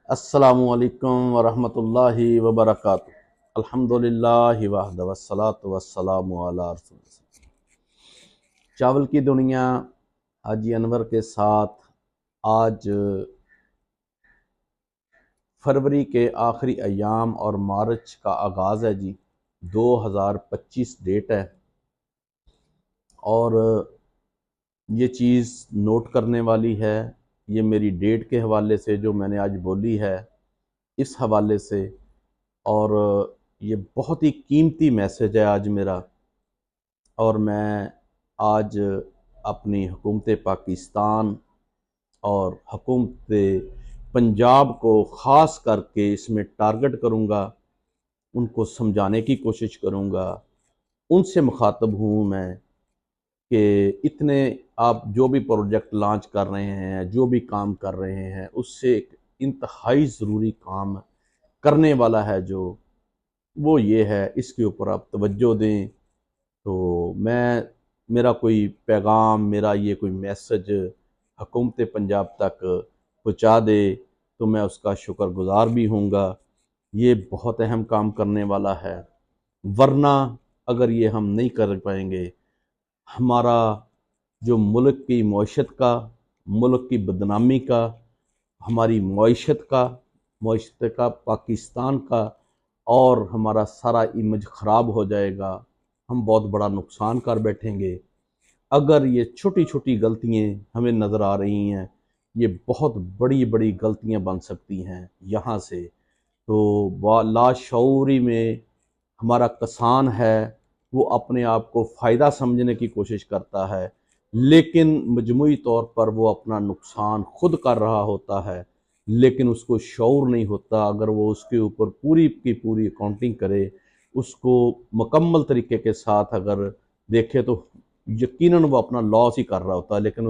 السلام علیکم ورحمۃ اللہ وبرکاتہ۔ الحمدللہ وحدہ والصلاۃ والسلام علی رسول اللہ۔ چاول کی دنیا حاجی انور کے ساتھ آج فروری کے آخری ایام اور مارچ کا آغاز ہے جی، 2025 ڈیٹ ہے، اور یہ چیز نوٹ کرنے والی ہے۔ یہ میری ڈیٹ کے حوالے سے جو میں نے آج بولی ہے اس حوالے سے، اور یہ بہت ہی قیمتی میسج ہے آج میرا، اور میں آج اپنی حکومت پاکستان اور حکومت پنجاب کو خاص کر کے اس میں ٹارگٹ کروں گا، ان کو سمجھانے کی کوشش کروں گا، ان سے مخاطب ہوں میں کہ اتنے آپ جو بھی پروجیکٹ لانچ کر رہے ہیں، جو بھی کام کر رہے ہیں، اس سے ایک انتہائی ضروری کام کرنے والا ہے جو وہ یہ ہے، اس کے اوپر آپ توجہ دیں۔ تو میرا کوئی پیغام، میرا یہ کوئی میسج حکومت پنجاب تک پہنچا دے تو میں اس کا شکر گزار بھی ہوں گا۔ یہ بہت اہم کام کرنے والا ہے، ورنہ اگر یہ ہم نہیں کر پائیں گے، ہمارا جو ملک کی معیشت کا، ملک کی بدنامی کا، ہماری معیشت کا پاکستان کا، اور ہمارا سارا امیج خراب ہو جائے گا، ہم بہت بڑا نقصان کر بیٹھیں گے۔ اگر یہ چھوٹی چھوٹی غلطیاں ہمیں نظر آ رہی ہیں، یہ بہت بڑی بڑی غلطیاں بن سکتی ہیں یہاں سے۔ تو لاشعوری میں ہمارا کسان ہے، وہ اپنے آپ کو فائدہ سمجھنے کی کوشش کرتا ہے، لیکن مجموعی طور پر وہ اپنا نقصان خود کر رہا ہوتا ہے، لیکن اس کو شعور نہیں ہوتا۔ اگر وہ اس کے اوپر پوری کی پوری اکاؤنٹنگ کرے، اس کو مکمل طریقے کے ساتھ اگر دیکھے، تو یقیناً وہ اپنا لاس ہی کر رہا ہوتا ہے، لیکن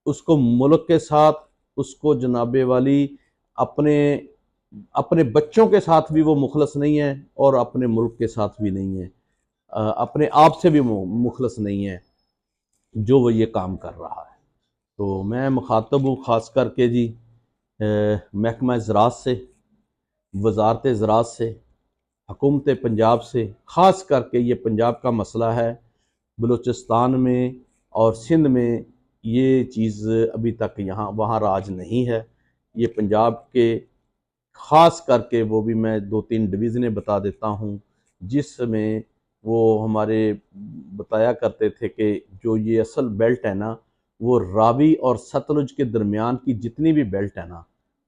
اس کو ملک کے ساتھ، اس کو جناب والی اپنے بچوں کے ساتھ بھی وہ مخلص نہیں ہے، اور اپنے ملک کے ساتھ بھی نہیں ہے، اپنے آپ سے بھی مخلص نہیں ہے جو وہ یہ کام کر رہا ہے۔ تو میں مخاطب ہوں خاص کر کے جی محکمہ زراعت سے، وزارت زراعت سے، حکومت پنجاب سے، خاص کر کے یہ پنجاب کا مسئلہ ہے۔ بلوچستان میں اور سندھ میں یہ چیز ابھی تک وہاں راج نہیں ہے۔ یہ پنجاب کے خاص کر کے، وہ بھی میں 2-3 ڈویژنیں بتا دیتا ہوں، جس میں وہ ہمارے بتایا کرتے تھے کہ جو یہ اصل بیلٹ ہے نا، وہ راوی اور ستلج کے درمیان کی جتنی بھی بیلٹ ہے نا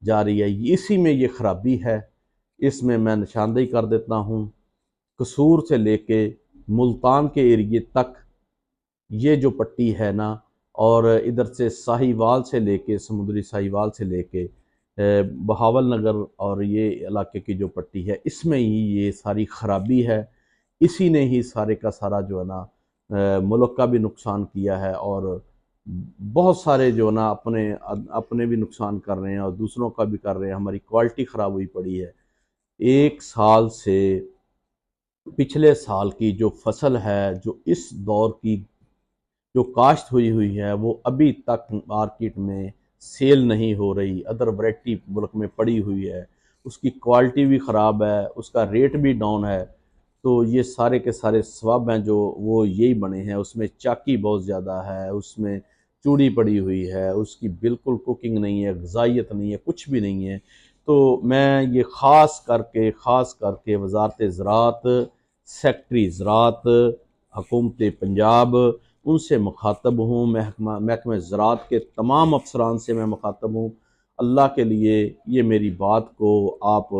جا رہی ہے، اسی میں یہ خرابی ہے۔ اس میں نشاندہی کر دیتا ہوں، قصور سے لے کے ملتان کے ایریے تک یہ جو پٹی ہے نا، اور ادھر سے ساہیوال سے لے کے، سمندری ساہیوال سے لے کے بہاول نگر اور یہ علاقے کی جو پٹی ہے، اس میں ہی یہ ساری خرابی ہے۔ اسی نے ہی سارے کا سارا جو ہے نا ملک کا بھی نقصان کیا ہے، اور بہت سارے جو ہے نا اپنے بھی نقصان کر رہے ہیں اور دوسروں کا بھی کر رہے ہیں۔ ہماری کوالٹی خراب ہوئی پڑی ہے۔ ایک سال سے پچھلے سال کی جو فصل ہے، جو اس دور کی جو کاشت ہوئی ہے، وہ ابھی تک مارکیٹ میں سیل نہیں ہو رہی۔ ادر ویرائٹی ملک میں پڑی ہوئی ہے، اس کی کوالٹی بھی خراب ہے، اس کا ریٹ بھی ڈاؤن ہے۔ تو یہ سارے کے سارے سبب ہیں جو وہ یہی بنے ہیں۔ اس میں چاکی بہت زیادہ ہے، اس میں چوڑی پڑی ہوئی ہے، اس کی بالکل کوکنگ نہیں ہے، غذائیت نہیں ہے، کچھ بھی نہیں ہے۔ تو میں یہ خاص کر کے وزارت زراعت، سیکٹری زراعت، حکومت پنجاب، ان سے مخاطب ہوں، محکمہ زراعت کے تمام افسران سے میں مخاطب ہوں۔ اللہ کے لیے یہ میری بات کو آپ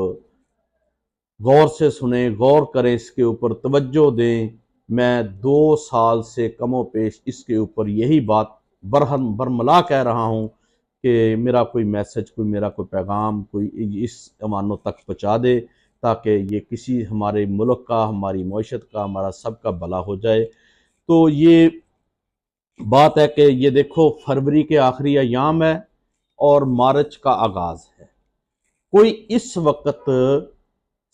غور سے سنیں، غور کریں، اس کے اوپر توجہ دیں۔ میں 2 سال سے کم و بیش اس کے اوپر یہی بات برملا کہہ رہا ہوں کہ میرا کوئی میسج، میرا کوئی پیغام کوئی اس ایوانوں تک پہنچا دے، تاکہ یہ کسی ہمارے ملک کا، ہماری معیشت کا، ہمارا سب کا بھلا ہو جائے۔ تو یہ بات ہے کہ یہ دیکھو، فروری کے آخری ایام ہے اور مارچ کا آغاز ہے۔ کوئی اس وقت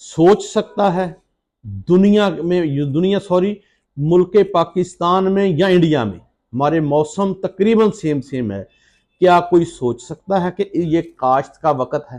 سوچ سکتا ہے ملک پاکستان میں یا انڈیا میں ہمارے موسم تقریباً سیم ہے، کیا کوئی سوچ سکتا ہے کہ یہ کاشت کا وقت ہے؟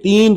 3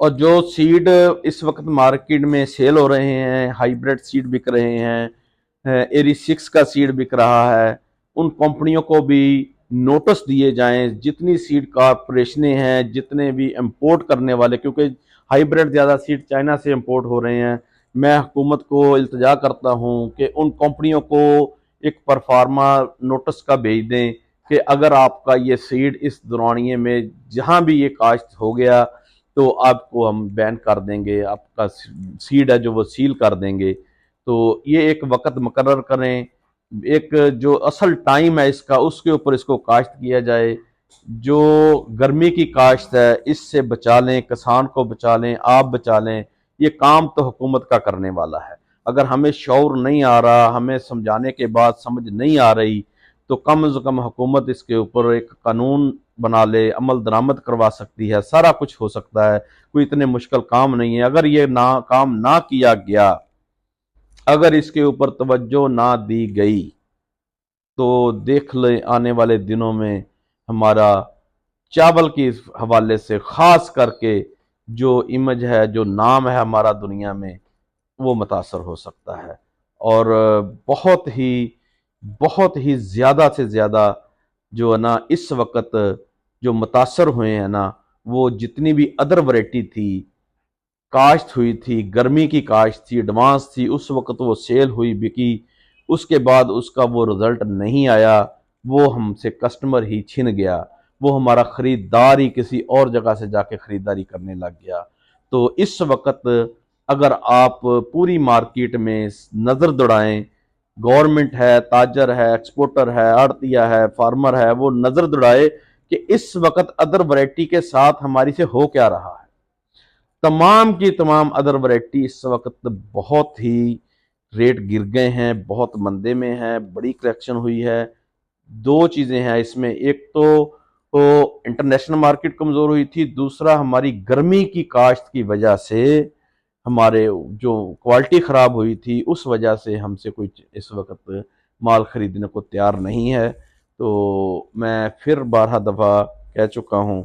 اور جو سیڈ اس وقت مارکیٹ میں سیل ہو رہے ہیں، ہائیبریڈ سیڈ بک رہے ہیں، ایری 6 کا سیڈ بک رہا ہے، ان کمپنیوں کو بھی نوٹس دیے جائیں، جتنی سیڈ کارپوریشنیں ہیں، جتنے بھی امپورٹ کرنے والے، کیونکہ ہائیبریڈ زیادہ سیڈ چائنا سے امپورٹ ہو رہے ہیں، میں حکومت کو التجا کرتا ہوں کہ ان کمپنیوں کو ایک پرفارما نوٹس کا بھیج دیں کہ اگر آپ کا یہ سیڈ اس دورانیے میں جہاں بھی یہ کاشت ہو گیا تو آپ کو ہم بین کر دیں گے، آپ کا سیڈ ہے جو وہ سیل کر دیں گے۔ تو یہ ایک وقت مقرر کریں، ایک جو اصل ٹائم ہے اس کا، اس کے اوپر اس کو کاشت کیا جائے۔ جو گرمی کی کاشت ہے اس سے بچا لیں، کسان کو بچا لیں، آپ بچا لیں۔ یہ کام تو حکومت کا کرنے والا ہے۔ اگر ہمیں شعور نہیں آ رہا، ہمیں سمجھانے کے بعد سمجھ نہیں آ رہی، تو کم از کم حکومت اس کے اوپر ایک قانون بنا لے، عمل درآمد کروا سکتی ہے، سارا کچھ ہو سکتا ہے، کوئی اتنے مشکل کام نہیں ہے۔ اگر یہ کام نہ کیا گیا، اگر اس کے اوپر توجہ نہ دی گئی، تو دیکھ لیں آنے والے دنوں میں ہمارا چاول کے حوالے سے خاص کر کے جو امیج ہے، جو نام ہے ہمارا دنیا میں، وہ متاثر ہو سکتا ہے۔ اور بہت ہی زیادہ سے زیادہ جو ہے نا اس وقت جو متاثر ہوئے ہیں نا، وہ جتنی بھی ادر ورائٹی تھی، کاشت ہوئی تھی، گرمی کی کاشت تھی، ایڈوانس تھی، اس وقت وہ سیل ہوئی، بکی، اس کے بعد اس کا وہ رزلٹ نہیں آیا، وہ ہم سے کسٹمر ہی چھن گیا، وہ ہمارا خریدار ہی کسی اور جگہ سے جا کے خریداری کرنے لگ گیا۔ تو اس وقت اگر آپ پوری مارکیٹ میں نظر دوڑائیں، گورنمنٹ ہے، تاجر ہے، ایکسپورٹر ہے، آڑتیہ ہے، فارمر ہے، وہ نظر دوڑائے کہ اس وقت ادر ورائٹی کے ساتھ ہماری سے ہو کیا رہا ہے۔ تمام کی تمام ادر ورائٹی اس وقت بہت ہی ریٹ گر گئے ہیں، بہت مندے میں ہیں، بڑی کریکشن ہوئی ہے۔ دو چیزیں ہیں اس میں، ایک تو انٹرنیشنل مارکیٹ کمزور ہوئی تھی، دوسرا ہماری گرمی کی کاشت کی وجہ سے ہمارے جو کوالٹی خراب ہوئی تھی، اس وجہ سے ہم سے کوئی اس وقت مال خریدنے کو تیار نہیں ہے۔ تو میں پھر بارہ دفعہ کہہ چکا ہوں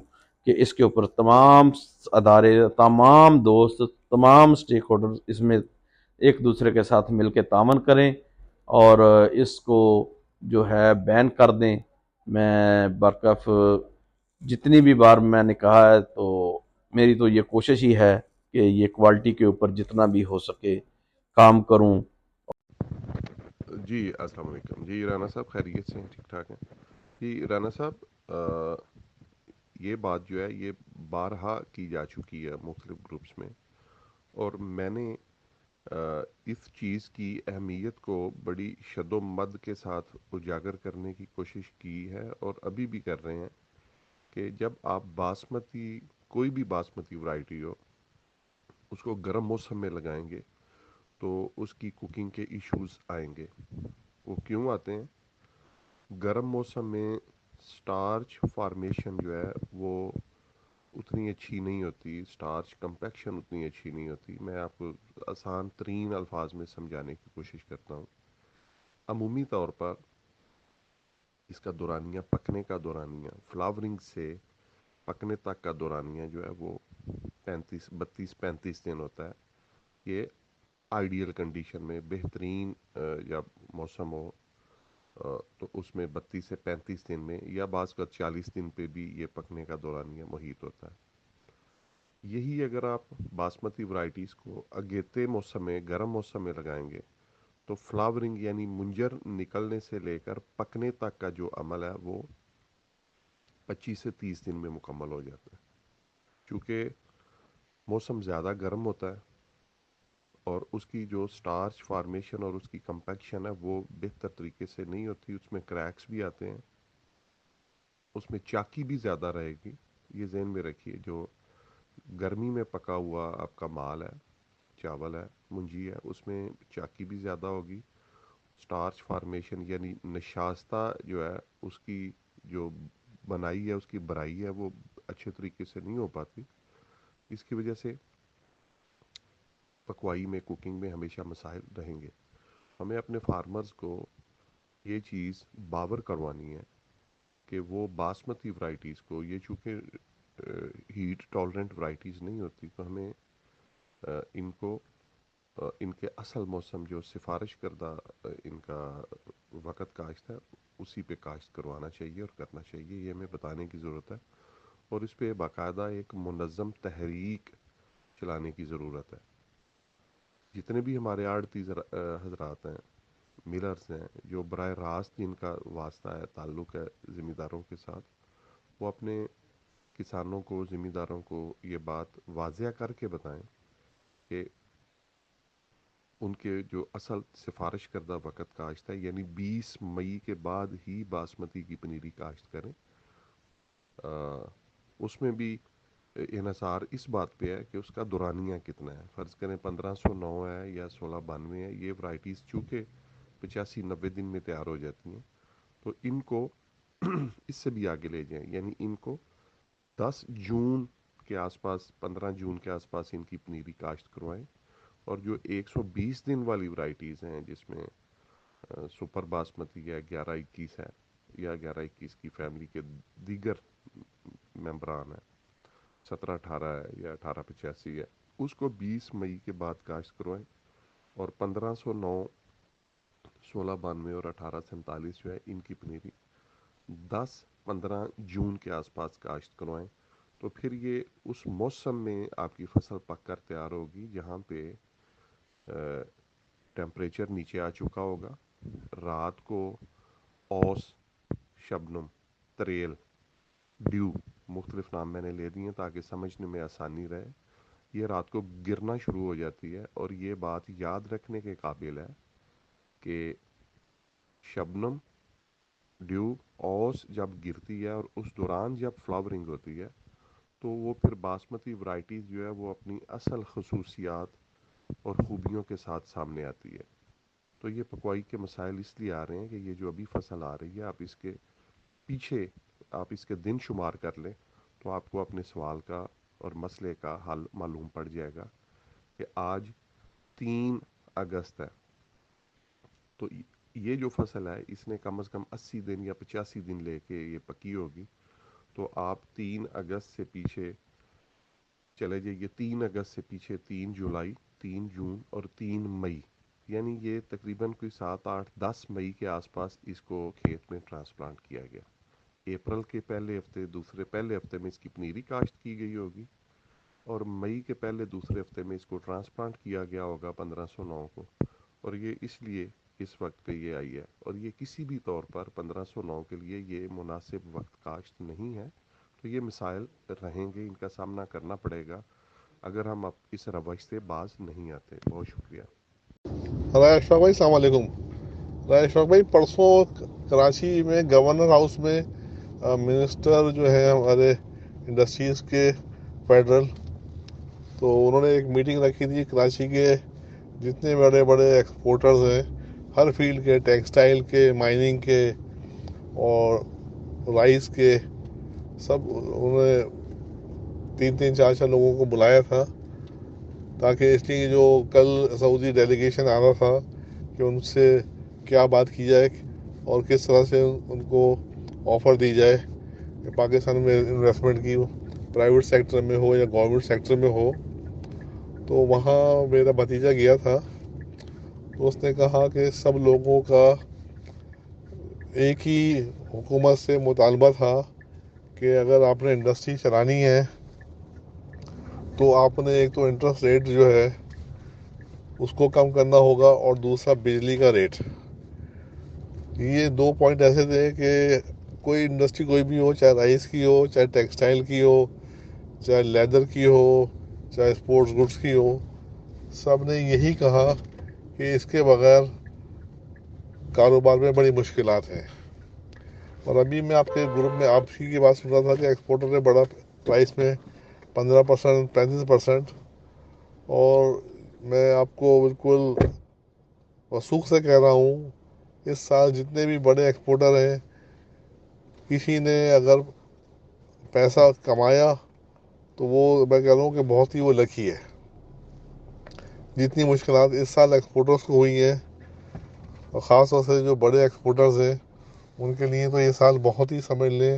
کہ اس کے اوپر تمام ادارے، تمام دوست، تمام سٹیک ہولڈر اس میں ایک دوسرے کے ساتھ مل کے تعاون کریں اور اس کو جو ہے بین کر دیں۔ میں برکف جتنی بھی بار میں نے کہا ہے، تو میری تو یہ کوشش ہی ہے کہ یہ کوالٹی کے اوپر جتنا بھی ہو سکے کام کروں۔ جی السلام علیکم جی رانا صاحب، خیریت سے ہیں؟ ٹھیک ٹھاک ہیں جی رانا صاحب؟ یہ بات جو ہے یہ بارہا کی جا چکی ہے مختلف گروپس میں، اور میں نے اس چیز کی اہمیت کو بڑی شد و مد کے ساتھ اجاگر کرنے کی کوشش کی ہے، اور ابھی بھی کر رہے ہیں کہ جب آپ باسمتی، کوئی بھی باسمتی ورائٹی ہو، اس کو گرم موسم میں لگائیں گے تو اس کی کوکنگ کے ایشوز آئیں گے۔ وہ کیوں آتے ہیں؟ گرم موسم میں سٹارچ فارمیشن جو ہے وہ اتنی اچھی نہیں ہوتی، سٹارچ کمپیکشن اتنی اچھی نہیں ہوتی۔ میں آپ کو آسان ترین الفاظ میں سمجھانے کی کوشش کرتا ہوں۔ عمومی طور پر اس کا دورانیہ، پکنے کا دورانیہ، فلاورنگ سے پکنے تک کا دورانیہ جو ہے وہ 35 ہوتا ہے۔ یہ آئیڈیل کنڈیشن میں، بہترین جب موسم ہو تو اس میں 32 سے 35 دن میں، یا بعض کا 40 دن پہ بھی یہ پکنے کا دورانیہ محیط ہوتا ہے۔ یہی اگر آپ باسمتی ورائٹیز کو اگیتے موسم میں، گرم موسم میں لگائیں گے تو فلاورنگ یعنی منجر نکلنے سے لے کر پکنے تک کا جو عمل ہے وہ 25 سے 30 دن میں مکمل ہو جاتا ہے۔ چونکہ موسم زیادہ گرم ہوتا ہے اور اس کی جو سٹارچ فارمیشن اور اس کی کمپیکشن ہے وہ بہتر طریقے سے نہیں ہوتی، اس میں کریکس بھی آتے ہیں، اس میں چاکی بھی زیادہ رہے گی۔ یہ ذہن میں رکھیے، جو گرمی میں پکا ہوا آپ کا مال ہے، چاول ہے، منجی ہے، اس میں چاکی بھی زیادہ ہوگی، سٹارچ فارمیشن یعنی نشاستہ جو ہے اس کی جو بنائی ہے، اس کی برائی ہے، وہ اچھے طریقے سے نہیں ہو پاتی۔ اس کی وجہ سے پکوائی میں، کوکنگ میں ہمیشہ مسائل رہیں گے۔ ہمیں اپنے فارمرز کو یہ چیز باور کروانی ہے کہ وہ باسمتی ورائٹیز کو، یہ چونکہ ہیٹ ٹالرنٹ ورائٹیز نہیں ہوتی، تو ہمیں ان کو ان کے اصل موسم جو سفارش کردہ ان کا وقت کاشت ہے اسی پہ کاشت کروانا چاہیے اور کرنا چاہیے، یہ ہمیں بتانے کی ضرورت ہے، اور اس پہ باقاعدہ ایک منظم تحریک چلانے کی ضرورت ہے۔ جتنے بھی ہمارے آڑتی حضرات ہیں، ملرز ہیں، جو براہ راست جن کا واسطہ ہے، تعلق ہے ذمہ داروں کے ساتھ، وہ اپنے کسانوں کو، ذمہ داروں کو یہ بات واضح کر کے بتائیں کہ ان کے جو اصل سفارش کردہ وقت کاشت ہے، یعنی 20 مئی کے بعد ہی باسمتی کی پنیری کاشت کریں۔ اس میں بھی انحصار اس بات پہ ہے کہ اس کا دورانیہ کتنا ہے۔ فرض کریں 1509 ہے یا 1692 ہے، یہ ورائٹیز چونکہ 85-90 دن میں تیار ہو جاتی ہیں، تو ان کو اس سے بھی آگے لے جائیں، یعنی ان کو 10 جون کے آس پاس، 15 جون کے آس پاس ان کی پنیری کاشت کروائیں، اور جو 120 دن والی ورائٹیز ہیں جس میں سپر باسمتی ہے، 1121 ہے، یا 1121 کی فیملی کے دیگر ممبران ہیں، 1718 ہے یا 1885 ہے، اس کو 20 مئی کے بعد کاشت کروائیں، اور 1509، 1692 اور 1847 جو ہے ان کی پنیری 10-15 جون کے آس پاس کاشت کروائیں، تو پھر یہ اس موسم میں آپ کی فصل پک کر تیار ہوگی جہاں پہ ٹیمپریچر نیچے آ چکا ہوگا، رات کو اوس، شبنم، تریل، ڈیو، مختلف نام میں نے لے دیے تاکہ سمجھنے میں آسانی رہے، یہ رات کو گرنا شروع ہو جاتی ہے، اور یہ بات یاد رکھنے کے قابل ہے کہ شبنم، ڈیو، اوس جب گرتی ہے اور اس دوران جب فلاورنگ ہوتی ہے، تو وہ پھر باسمتی ورائٹیز جو ہے وہ اپنی اصل خصوصیات اور خوبیوں کے ساتھ سامنے آتی ہے۔ تو یہ پکوائی کے مسائل اس لیے آ رہے ہیں کہ یہ جو ابھی فصل آ رہی ہے، آپ اس کے پیچھے آپ اس کے دن شمار کر لیں تو آپ کو اپنے سوال کا اور مسئلے کا حل معلوم پڑ جائے گا کہ آج 3 اگست ہے، تو یہ جو فصل ہے اس نے کم از کم 80 دن یا 85 دن لے کے یہ پکی ہوگی، تو آپ 3 اگست سے پیچھے چلے جائیے، 3 اگست سے پیچھے 3 جولائی، 3 جون اور 3 مئی، یعنی یہ تقریباً کوئی 7-8-10 مئی کے آس پاس اس کو کھیت میں ٹرانسپلانٹ کیا گیا۔ اپریل کے پہلے ہفتے، پہلے ہفتے میں اس کی پنیری کاشت کی گئی ہوگی، اور مئی کے پہلے دوسرے ہفتے میں اس کو ٹرانسپلانٹ کیا گیا ہوگا 1509 کو، اور یہ اس لیے اس وقت پہ یہ آئی ہے، اور یہ کسی بھی طور پر 1509 کے لیے یہ مناسب وقت کاشت نہیں ہے، تو یہ مسائل رہیں گے، ان کا سامنا کرنا پڑے گا اگر ہم اب اس روش سے باز نہیں آتے۔ بہت شکریہ۔ رائے اشفاق بھائی السلام علیکم۔ رائے اشفاق بھائی، پرسوں کراچی میں گورنر ہاؤس میں منسٹر جو ہیں ہمارے انڈسٹریز کے فیڈرل، تو انہوں نے ایک میٹنگ رکھی تھی کراچی کے جتنے بڑے بڑے ایکسپورٹرز ہیں ہر فیلڈ کے، ٹیکسٹائل کے، مائننگ کے اور رائس کے، سب انہوں نے 3-4 لوگوں کو بلایا تھا، تاکہ اس لیے جو کل سعودی ڈیلیگیشن آ رہا تھا کہ ان سے کیا بات کی جائے اور کس طرح سے ان کو آفر دی جائے کہ پاکستان میں انویسٹمنٹ کی، پرائیویٹ سیکٹر میں ہو یا گورنمنٹ سیکٹر میں ہو۔ تو وہاں میرا بھتیجا گیا تھا، تو اس نے کہا کہ سب لوگوں کا ایک ہی حکومت سے مطالبہ تھا کہ اگر آپ نے انڈسٹری چلانی ہے تو آپ نے ایک تو انٹرسٹ ریٹ جو ہے اس کو کم کرنا ہوگا، اور دوسرا بجلی کا ریٹ۔ یہ 2 پوائنٹ ایسے تھے کہ کوئی انڈسٹری کوئی بھی ہو، چاہے رائس کی ہو، چاہے ٹیکسٹائل کی ہو، چاہے لیدر کی ہو، چاہے اسپورٹس گڈس کی ہو، سب نے یہی کہا کہ اس کے بغیر کاروبار میں بڑی مشکلات ہیں۔ اور ابھی میں آپ کے گروپ میں آپ ہی کی بات سن رہا تھا کہ ایکسپورٹر نے بڑا پرائس میں 15%، 35%، اور میں آپ کو بالکل وثوق سے کہہ رہا ہوں، اس سال جتنے بھی بڑے ایکسپورٹر ہیں، کسی نے اگر پیسہ کمایا تو وہ میں کہہ رہا ہوں کہ بہت ہی وہ لکی ہے۔ جتنی مشکلات اس سال ایکسپورٹرز کو ہوئی ہیں، اور خاص طور سے جو بڑے ایکسپورٹرز ہیں، ان کے لیے تو یہ سال بہت ہی سمجھ لیں